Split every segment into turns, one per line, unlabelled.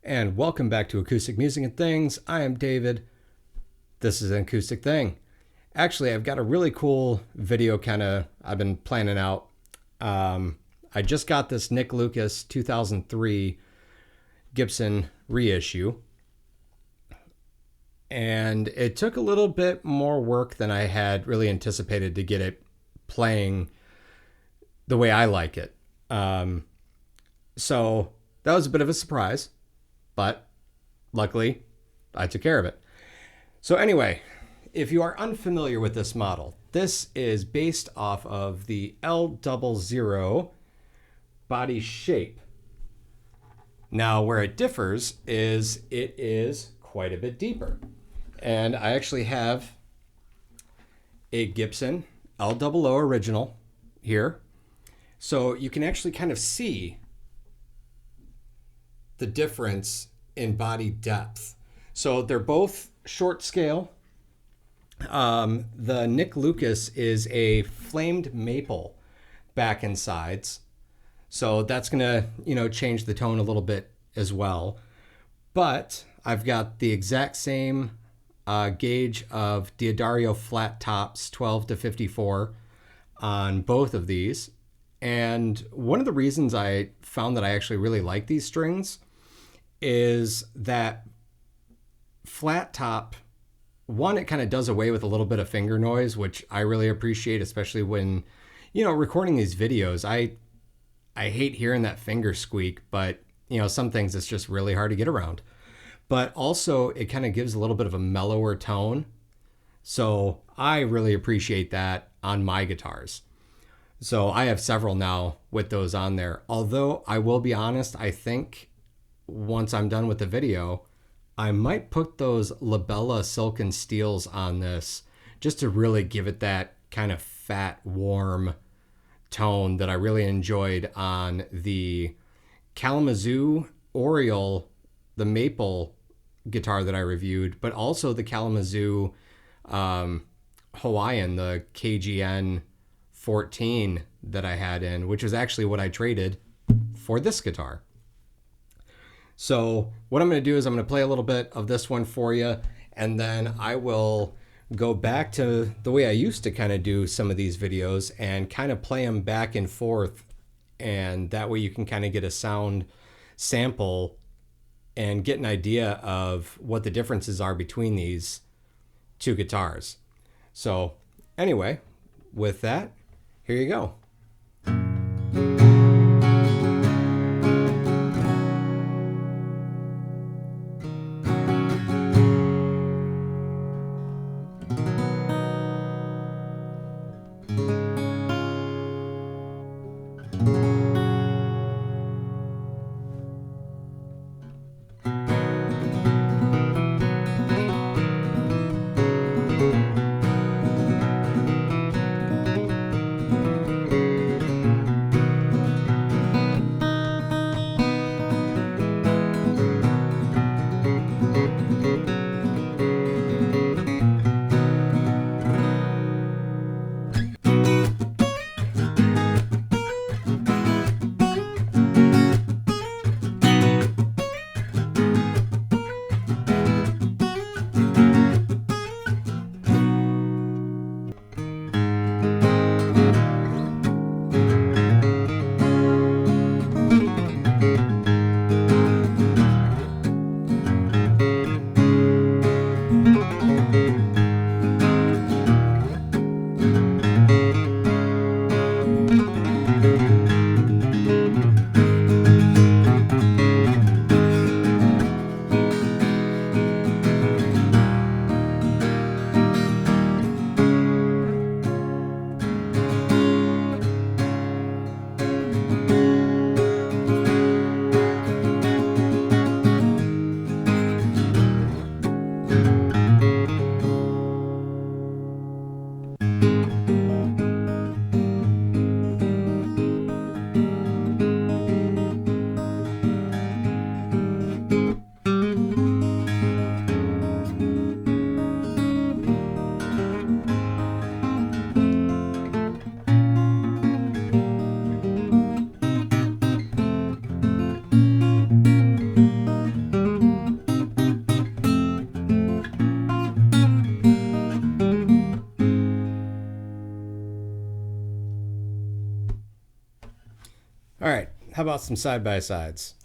And welcome back to Acoustic Music and Things. I am David. This is an acoustic thing. Actually, I've got a really cool video I've been planning out. I just got this Nick Lucas 2003 Gibson reissue. And it took a little bit more work than I had really anticipated to get it playing the way I like it. So that was a bit of a surprise, but luckily I took care of it. So anyway, if you are unfamiliar with this model, this is based off of the L-00 body shape. Now where it differs is it is quite a bit deeper. And I actually have a Gibson L-00 original here. So you can actually kind of see the difference in body depth. So they're both short scale. The Nick Lucas is a flamed maple back and sides. So that's gonna, change the tone a little bit as well. But I've got the exact same gauge of Diodario flat tops 12 to 54 on both of these. And one of the reasons I found that I actually really like these strings is that flat top, one, it kind of does away with a little bit of finger noise, which I really appreciate, especially when, recording these videos. I hate hearing that finger squeak, but, some things it's just really hard to get around. But also it kind of gives a little bit of a mellower tone. So I really appreciate that on my guitars. So I have several now with those on there. Although I will be honest, I think once I'm done with the video, I might put those Labella Silken Steels on this just to really give it that kind of fat, warm tone that I really enjoyed on the Kalamazoo Oriole, the maple guitar that I reviewed, but also the Kalamazoo Hawaiian, the KGN 14 that I had in, which was actually what I traded for this guitar. So what I'm going to do is I'm going to play a little bit of this one for you, and then I will go back to the way I used to kind of do some of these videos and kind of play them back and forth, and that way you can kind of get a sound sample and get an idea of what the differences are between these two guitars. So anyway, with that, here you go. How about some side-by-sides?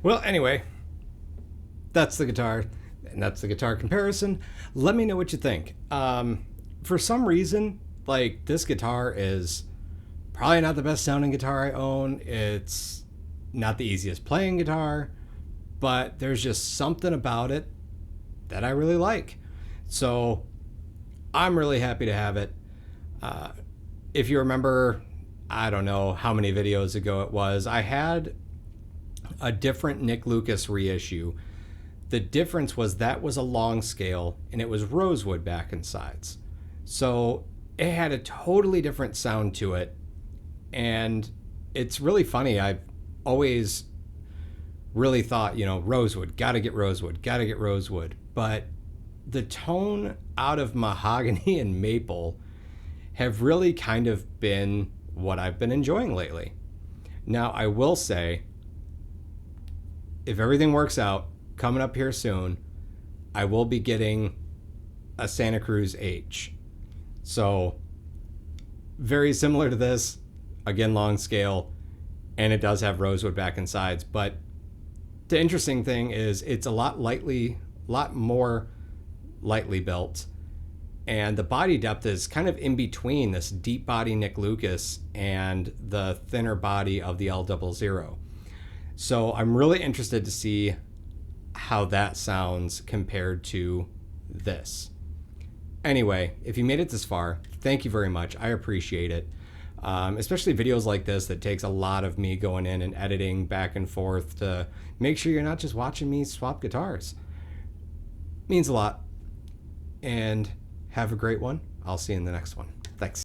Well, anyway, that's the guitar, and that's the guitar comparison. Let me know what you think. For some reason, like, this guitar is probably not the best sounding guitar I own. It's not the easiest playing guitar, but there's just something about it that I really like. So I'm really happy to have it. If you remember, I don't know how many videos ago it was, I had a different Nick Lucas reissue. The difference was that was a long scale and it was rosewood back and sides. So it had a totally different sound to it. And it's really funny. I've always really thought, you know, rosewood, gotta get rosewood, gotta get rosewood. But the tone out of mahogany and maple have really kind of been what I've been enjoying lately. Now, I will say, if everything works out, coming up here soon, I will be getting a Santa Cruz H. So, very similar to this, again, long scale, and it does have rosewood back and sides. But the interesting thing is it's a lot more lightly built, and the body depth is kind of in between this deep body Nick Lucas and the thinner body of the L-00. So I'm really interested to see how that sounds compared to this. Anyway, if you made it this far, thank you very much. I appreciate it. Especially videos like this that takes a lot of me going in and editing back and forth to make sure you're not just watching me swap guitars. Means a lot. And have a great one. I'll see you in the next one. Thanks.